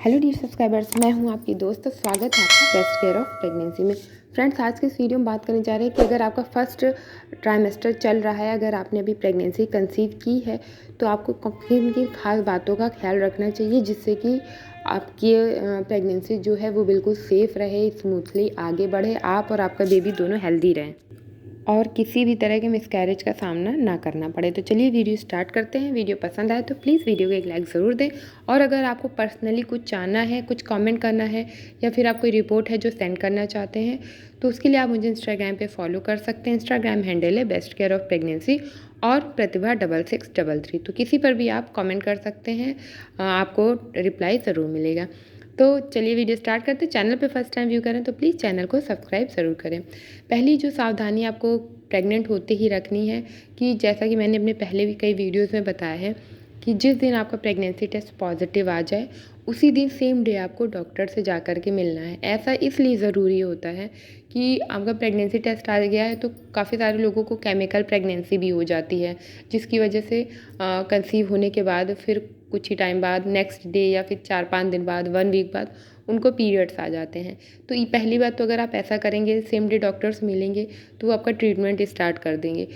Hello dear subscribers, मैं हूं आपकी दोस्त। स्वागत है आपका बेस्ट केयर ऑफ प्रेगनेंसी में। फ्रेंड्स, आज के इस वीडियो में बात करने जा रहे हैं कि अगर आपका फर्स्ट ट्राइमेस्टर चल रहा है, अगर आपने अभी प्रेगनेंसी कंसीव की है, तो आपको किन किन खास बातों का ख्याल रखना चाहिए जिससे कि आपकी प्रेगनेंसी जो है वो बिल्कुल सेफ़ रहे, स्मूथली आगे बढ़े, आप और आपका बेबी दोनों हेल्दी रहें और किसी भी तरह के मिसकैरेज का सामना ना करना पड़े। तो चलिए वीडियो स्टार्ट करते हैं। वीडियो पसंद आए तो प्लीज़ वीडियो को एक लाइक ज़रूर दें, और अगर आपको पर्सनली कुछ जानना है, कुछ कमेंट करना है, या फिर आप कोई रिपोर्ट है जो सेंड करना चाहते हैं, तो उसके लिए आप मुझे इंस्टाग्राम पे फॉलो कर सकते हैं। इंस्टाग्राम हैंडल है बेस्ट केयर ऑफ प्रेगनेंसी और प्रतिभा 6633। तो किसी पर भी आप कमेंट कर सकते हैं, आपको रिप्लाई ज़रूर मिलेगा। तो चलिए वीडियो स्टार्ट करते हैं। चैनल पे फर्स्ट टाइम व्यू करें तो प्लीज़ चैनल को सब्सक्राइब ज़रूर करें। पहली जो सावधानी आपको प्रेग्नेंट होते ही रखनी है कि जैसा कि मैंने अपने पहले भी कई वीडियोस में बताया है कि जिस दिन आपका प्रेगनेंसी टेस्ट पॉजिटिव आ जाए, उसी दिन सेम डे आपको डॉक्टर से जा कर के मिलना है। ऐसा इसलिए ज़रूरी होता है कि आपका प्रेगनेंसी टेस्ट आ गया है तो काफ़ी सारे लोगों को केमिकल प्रेगनेंसी भी हो जाती है, जिसकी वजह से कंसीव होने के बाद फिर कुछ ही टाइम बाद, नेक्स्ट डे या फिर 4-5 दिन बाद, 1 वीक बाद उनको पीरियड्स आ जाते हैं। तो ये पहली बात, तो अगर आप ऐसा करेंगे, सेम डे डॉक्टर्स मिलेंगे तो वो आपका ट्रीटमेंट स्टार्ट कर देंगे।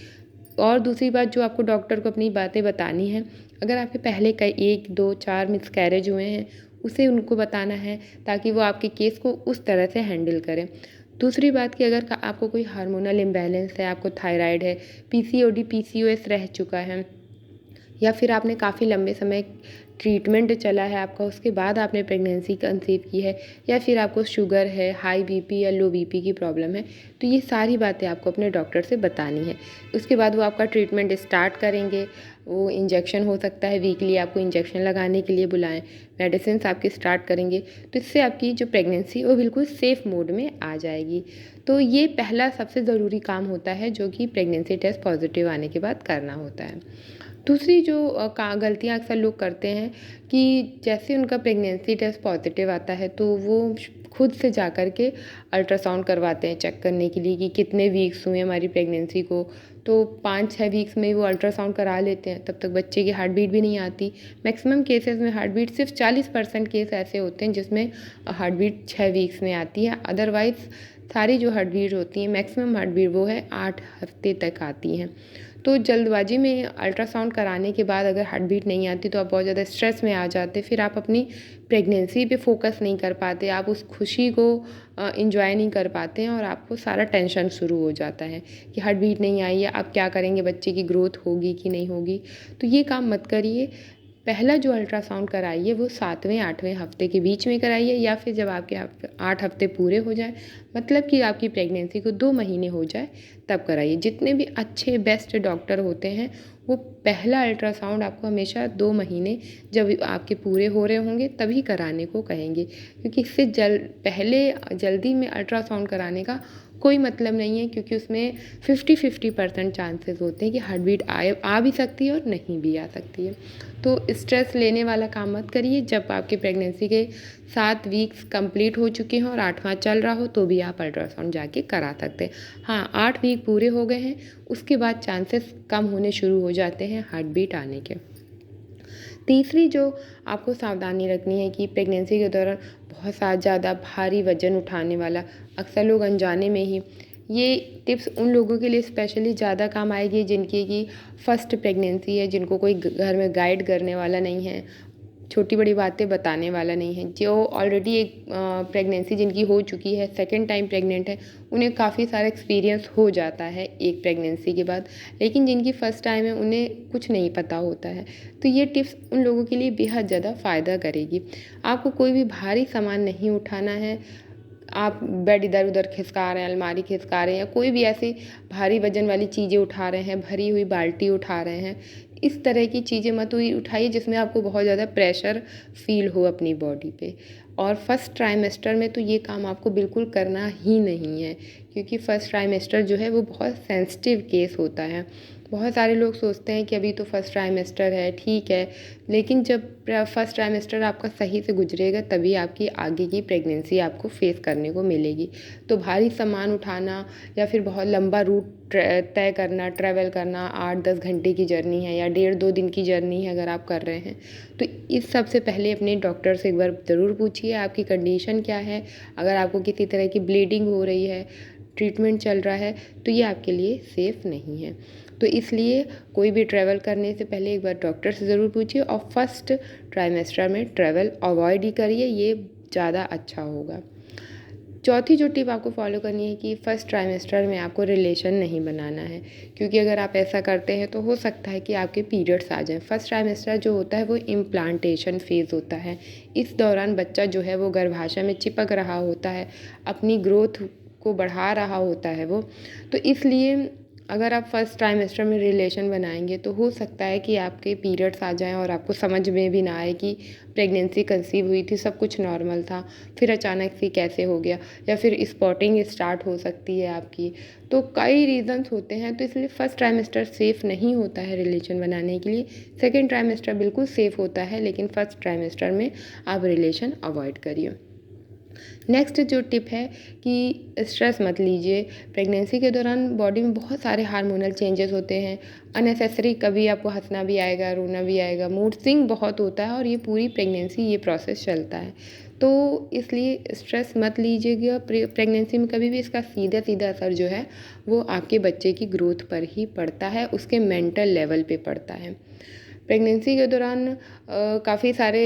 और दूसरी बात, जो आपको डॉक्टर को अपनी बातें बतानी है, अगर आपके पहले कई 1, 2, 4 मिसकैरेज हुए हैं, उसे उनको बताना है ताकि वो आपके केस को उस तरह से हैंडल करें। दूसरी बात कि अगर आपको कोई हार्मोनल इम्बैलेंस है, आपको थायराइड है, पीसीओडी, पीसीओएस रह चुका है, या फिर आपने काफ़ी लंबे समय ट्रीटमेंट चला है आपका, उसके बाद आपने प्रेगनेंसी कंसीव की है, या फिर आपको शुगर है, हाई बीपी या लो बीपी की प्रॉब्लम है, तो ये सारी बातें आपको अपने डॉक्टर से बतानी है। उसके बाद वो आपका ट्रीटमेंट स्टार्ट करेंगे। वो इंजेक्शन हो सकता है, वीकली आपको इंजेक्शन लगाने के लिए बुलाएं, मेडिसिन आपके स्टार्ट करेंगे, तो इससे आपकी जो प्रेगनेंसी वो बिल्कुल सेफ़ मोड में आ जाएगी। तो ये पहला सबसे ज़रूरी काम होता है जो कि प्रेगनेंसी टेस्ट पॉजिटिव आने के बाद करना होता है। दूसरी जो गलतियाँ अक्सर लोग करते हैं कि जैसे उनका प्रेगनेंसी टेस्ट पॉजिटिव आता है तो वो खुद से जा कर के अल्ट्रासाउंड करवाते हैं चेक करने के लिए कि कितने वीक्स हुए हमारी प्रेगनेंसी को। तो 5-6 वीक्स में वो अल्ट्रासाउंड करा लेते हैं, तब तक बच्चे की हार्ट बीट भी नहीं आती। मैक्सिमम केसेस में हार्ट बीट, सिर्फ 40% केस ऐसे होते हैं जिसमें हार्ट बीट 6 वीक्स में आती है। अदरवाइज़ सारी जो हार्ट बीट होती हैं, मैक्सिमम हार्ट बीट वो है 8 हफ्ते तक आती हैं। तो जल्दबाजी में अल्ट्रासाउंड कराने के बाद अगर हार्ट बीट नहीं आती तो आप बहुत ज़्यादा स्ट्रेस में आ जाते, फिर आप अपनी प्रेगनेंसी पे फोकस नहीं कर पाते, आप उस खुशी को इंजॉय नहीं कर पाते हैं और आपको सारा टेंशन शुरू हो जाता है कि हार्ट बीट नहीं आई है, अब क्या करेंगे, बच्चे की ग्रोथ होगी कि नहीं होगी। तो ये काम मत करिए। पहला जो अल्ट्रासाउंड कराइए वो 7वें-8वें हफ्ते के बीच में कराइए, या फिर जब आपके 8 हफ्ते पूरे हो जाए, मतलब कि आपकी प्रेगनेंसी को 2 महीने हो जाए, तब कराइए। जितने भी अच्छे बेस्ट डॉक्टर होते हैं वो पहला अल्ट्रासाउंड आपको हमेशा 2 महीने जब आपके पूरे हो रहे होंगे तभी कराने को कहेंगे, क्योंकि इससे पहले जल्दी में अल्ट्रासाउंड कराने का कोई मतलब नहीं है, क्योंकि उसमें 50-50% चांसेस होते हैं कि हार्ट बीट आ भी सकती है और नहीं भी आ सकती है। तो स्ट्रेस लेने वाला काम मत करिए। जब आपकी प्रेगनेंसी के 7 वीक्स कंप्लीट हो चुके हैं और 8वां चल रहा हो तो भी आप अल्ट्रासाउंड जाके करा सकते हैं। हाँ, 8 वीक पूरे हो गए हैं, उसके बाद चांसेस कम होने शुरू हो जाते हैं हार्ट बीट आने के। तीसरी जो आपको सावधानी रखनी है कि प्रेगनेंसी के दौरान बहुत ज़्यादा भारी वज़न उठाने वाला, अक्सर लोग अनजाने में ही, ये टिप्स उन लोगों के लिए स्पेशली ज़्यादा काम आएगी जिनकी कि फर्स्ट प्रेगनेंसी है, जिनको कोई घर में गाइड करने वाला नहीं है, छोटी बड़ी बातें बताने वाला नहीं है। जो ऑलरेडी एक प्रेगनेंसी जिनकी हो चुकी है, सेकंड टाइम प्रेग्नेंट है, उन्हें काफ़ी सारा एक्सपीरियंस हो जाता है एक प्रेगनेंसी के बाद, लेकिन जिनकी फ़र्स्ट टाइम है उन्हें कुछ नहीं पता होता है। तो ये टिप्स उन लोगों के लिए बेहद ज़्यादा फ़ायदा करेगी। आपको कोई भी भारी सामान नहीं उठाना है। आप बेड इधर उधर खिसका रहे हैं, अलमारी खिसका रहे हैं, या कोई भी ऐसी भारी वजन वाली चीज़ें उठा रहे हैं, भरी हुई बाल्टी उठा रहे हैं, इस तरह की चीज़ें मत उठाइए जिसमें आपको बहुत ज़्यादा प्रेशर फील हो अपनी बॉडी पे। और फर्स्ट ट्राइमेस्टर में तो ये काम आपको बिल्कुल करना ही नहीं है, क्योंकि फर्स्ट ट्राइमेस्टर जो है वो बहुत सेंसिटिव केस होता है। बहुत सारे लोग सोचते हैं कि अभी तो फर्स्ट ट्राइमेस्टर है, ठीक है, लेकिन जब फर्स्ट ट्राइमेस्टर आपका सही से गुजरेगा तभी आपकी आगे की प्रेगनेंसी आपको फेस करने को मिलेगी। तो भारी सामान उठाना या फिर बहुत लंबा रूट तय करना, ट्रैवल करना, 8-10 घंटे की जर्नी है या 1.5-2 दिन की जर्नी है अगर आप कर रहे हैं, तो इस सब से पहले अपने डॉक्टर से एक बार ज़रूर पूछिए आपकी कंडीशन क्या है। अगर आपको किसी तरह की ब्लीडिंग हो रही है, ट्रीटमेंट चल रहा है, तो ये आपके लिए सेफ़ नहीं है। तो इसलिए कोई भी ट्रैवल करने से पहले एक बार डॉक्टर से ज़रूर पूछिए और फर्स्ट ट्राइमेस्टर में ट्रैवल अवॉइड ही करिए, ये ज़्यादा अच्छा होगा। चौथी जो टिप आपको फॉलो करनी है कि फर्स्ट ट्राइमेस्टर में आपको रिलेशन नहीं बनाना है, क्योंकि अगर आप ऐसा करते हैं तो हो सकता है कि आपके पीरियड्स आ जाएँ। फर्स्ट ट्राइमेस्टर जो होता है वो इम्प्लांटेशन फेज़ होता है। इस दौरान बच्चा जो है वो गर्भाशय में चिपक रहा होता है, अपनी ग्रोथ को बढ़ा रहा होता है वो। तो इसलिए अगर आप फर्स्ट ट्राइमेस्टर में रिलेशन बनाएंगे तो हो सकता है कि आपके पीरियड्स आ जाएं और आपको समझ में भी ना आए कि प्रेगनेंसी कंसीव हुई थी, सब कुछ नॉर्मल था, फिर अचानक से कैसे हो गया, या फिर स्पॉटिंग स्टार्ट हो सकती है आपकी। तो कई रीज़न्स होते हैं, तो इसलिए फर्स्ट ट्राइमेस्टर सेफ़ नहीं होता है रिलेशन बनाने के लिए। सेकेंड ट्राइमेस्टर बिल्कुल सेफ़ होता है, लेकिन फर्स्ट ट्राइमेस्टर में आप रिलेशन अवॉइड करिए। नेक्स्ट जो टिप है कि स्ट्रेस मत लीजिए। प्रेगनेंसी के दौरान बॉडी में बहुत सारे हार्मोनल चेंजेस होते हैं, अननेसेसरी कभी आपको हंसना भी आएगा, रोना भी आएगा, मूड स्विंग बहुत होता है और ये पूरी प्रेगनेंसी ये प्रोसेस चलता है। तो इसलिए स्ट्रेस मत लीजिएगा प्रेगनेंसी में कभी भी। इसका सीधा सीधा असर जो है वो आपके बच्चे की ग्रोथ पर ही पड़ता है, उसके मेंटल लेवल पे पड़ता है। प्रेगनेंसी के दौरान काफ़ी सारे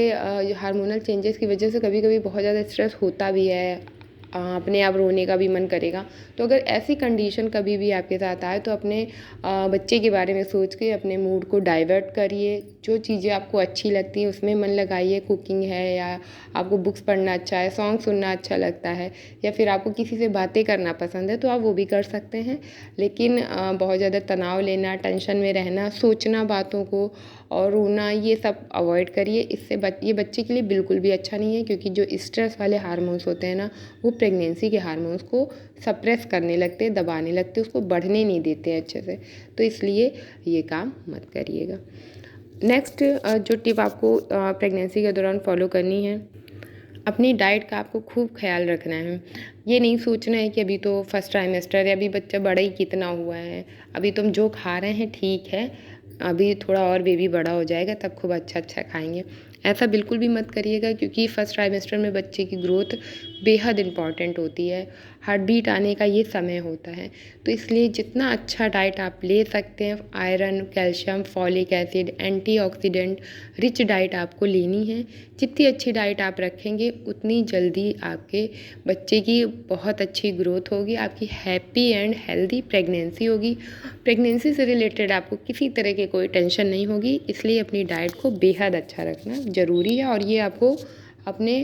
हार्मोनल चेंजेस की वजह से कभी-कभी बहुत ज़्यादा स्ट्रेस होता भी है, अपने आप रोने का भी मन करेगा। तो अगर ऐसी कंडीशन कभी भी आपके साथ आए तो अपने बच्चे के बारे में सोच के अपने मूड को डाइवर्ट करिए। जो चीज़ें आपको अच्छी लगती हैं उसमें मन लगाइए, कुकिंग है या आपको बुक्स पढ़ना अच्छा है, सॉन्ग सुनना अच्छा लगता है, या फिर आपको किसी से बातें करना पसंद है तो आप वो भी कर सकते हैं। लेकिन बहुत ज़्यादा तनाव लेना, टेंशन में रहना, सोचना बातों को और रोना, ये सब अवॉइड करिए। इससे ये बच्चे के लिए बिल्कुल भी अच्छा नहीं है, क्योंकि जो स्ट्रेस वाले हार्मोन्स होते हैं ना, वो प्रेगनेंसी के हार्मोन्स को सप्रेस करने लगते हैं, दबाने लगते हैं, उसको बढ़ने नहीं देते हैं अच्छे से। तो इसलिए ये काम मत करिएगा। नेक्स्ट जो टिप आपको प्रेगनेंसी के दौरान फॉलो करनी है, अपनी डाइट का आपको खूब ख्याल रखना है। ये नहीं सोचना है कि अभी तो फर्स्ट ट्राइमेस्टर है, अभी बच्चा बड़ा ही कितना हुआ है, अभी तुम जो खा रहे हैं ठीक है, अभी थोड़ा और बेबी बड़ा हो जाएगा तब खूब अच्छा खाएंगे। ऐसा बिल्कुल भी मत करिएगा, क्योंकि फर्स्ट ट्राइमेस्टर में बच्चे की ग्रोथ बेहद इम्पॉर्टेंट होती है, हार्ट बीट आने का ये समय होता है। तो इसलिए जितना अच्छा डाइट आप ले सकते हैं, iron, calcium, folic acid, antioxidant rich diet आपको लेनी है। जितनी अच्छी डाइट आप रखेंगे उतनी जल्दी आपके बच्चे की बहुत अच्छी ग्रोथ होगी, आपकी हैप्पी एंड हेल्दी प्रेगनेंसी होगी। प्रेगनेंसी से रिलेटेड आपको किसी तरह की कोई टेंशन नहीं होगी। इसलिए अपनी डाइट को बेहद अच्छा रखना ज़रूरी है, और ये आपको अपने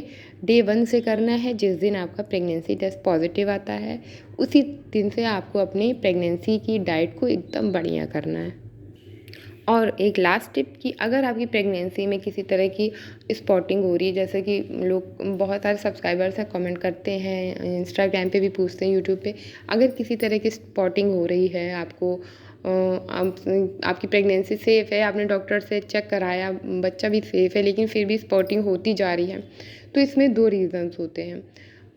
डे 1 से करना है। जिस दिन आपका प्रेगनेंसी टेस्ट पॉजिटिव आता है उसी दिन से आपको अपनी प्रेगनेंसी की डाइट को एकदम बढ़िया करना है। और एक लास्ट टिप कि अगर आपकी प्रेगनेंसी में किसी तरह की स्पॉटिंग हो रही है, जैसे कि लोग बहुत सारे सब्सक्राइबर्स हैं, कमेंट करते हैं, इंस्टाग्राम पे भी पूछते हैं, यूट्यूब पे, अगर किसी तरह की स्पॉटिंग हो रही है, आपको आपकी प्रेगनेंसी सेफ़ है, आपने डॉक्टर से चेक कराया, बच्चा भी सेफ़ है, लेकिन फिर भी स्पॉटिंग होती जा रही है, तो इसमें 2 रीज़न्स होते हैं।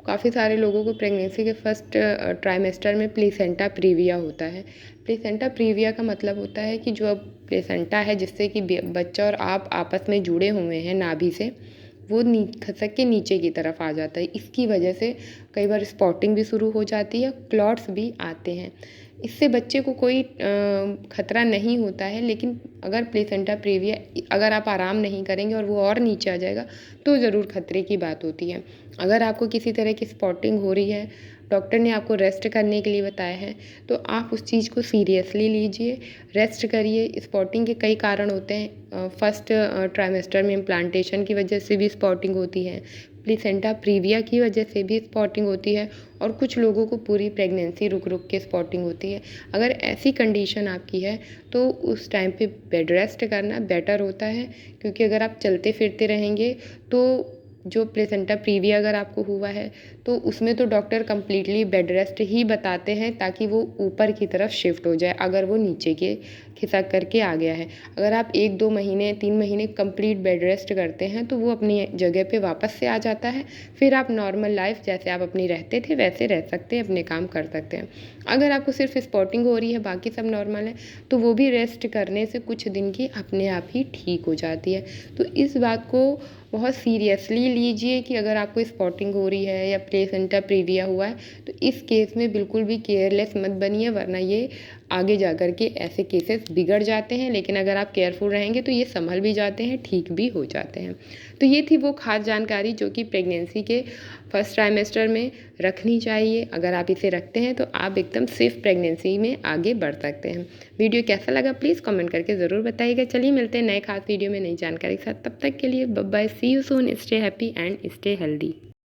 काफ़ी सारे लोगों को प्रेगनेंसी के फर्स्ट ट्राइमेस्टर में प्लेसेंटा प्रीविया होता है। प्लेसेंटा प्रीविया का मतलब होता है कि जो अब प्लेसेंटा है जिससे कि बच्चा और आप आपस में जुड़े हुए हैं नाभि से, वो खसक के नीचे की तरफ आ जाता है। इसकी वजह से कई बार स्पॉटिंग भी शुरू हो जाती है, क्लॉट्स भी आते हैं। इससे बच्चे को कोई खतरा नहीं होता है, लेकिन अगर प्लेसेंटा प्रीविया अगर आप आराम नहीं करेंगे और वो और नीचे आ जाएगा तो ज़रूर खतरे की बात होती है। अगर आपको किसी तरह की स्पॉटिंग हो रही है, डॉक्टर ने आपको रेस्ट करने के लिए बताया है, तो आप उस चीज़ को सीरियसली लीजिए, रेस्ट करिए। स्पॉटिंग के कई कारण होते हैं, फर्स्ट ट्राइमेस्टर में इम्प्लांटेशन की वजह से भी स्पॉटिंग होती है, प्लेसेंटा प्रीविया की वजह से भी स्पॉटिंग होती है, और कुछ लोगों को पूरी प्रेगनेंसी रुक रुक के स्पॉटिंग होती है। अगर ऐसी कंडीशन आपकी है तो उस टाइम पे बेड रेस्ट करना बेटर होता है, क्योंकि अगर आप चलते फिरते रहेंगे तो जो प्लेसेंटा प्रीविया अगर आपको हुआ है तो उसमें तो डॉक्टर कम्प्लीटली बेड रेस्ट ही बताते हैं ताकि वो ऊपर की तरफ शिफ्ट हो जाए अगर वो नीचे के खिसक करके आ गया है। अगर आप 1-2 महीने 3 महीने कंप्लीट बेड रेस्ट करते हैं तो वो अपनी जगह पे वापस से आ जाता है। फिर आप नॉर्मल लाइफ जैसे आप अपनी रहते थे वैसे रह सकते हैं, अपने काम कर सकते हैं। अगर आपको सिर्फ स्पॉटिंग हो रही है, बाकी सब नॉर्मल है, तो वो भी रेस्ट करने से कुछ दिन की अपने आप ही ठीक हो जाती है। तो इस बात को बहुत सीरियसली लीजिए कि अगर आपको स्पॉटिंग हो रही है या प्लेसेंटा प्रीविया हुआ है तो इस केस में बिल्कुल भी केयरलेस मत बनिए, वरना ये आगे जा कर के ऐसे केसेस बिगड़ जाते हैं। लेकिन अगर आप केयरफुल रहेंगे तो ये संभल भी जाते हैं, ठीक भी हो जाते हैं। तो ये थी वो खास जानकारी जो कि प्रेगनेंसी के फर्स्ट ट्राइमेस्टर में रखनी चाहिए। अगर आप इसे रखते हैं तो आप एकदम सेफ प्रेगनेंसी में आगे बढ़ सकते हैं। वीडियो कैसा लगा प्लीज़ कमेंट करके ज़रूर बताइएगा। चलिए मिलते हैं नए खास वीडियो में नई जानकारी के साथ। तब तक के लिए bye bye, see you soon, stay happy and stay healthy.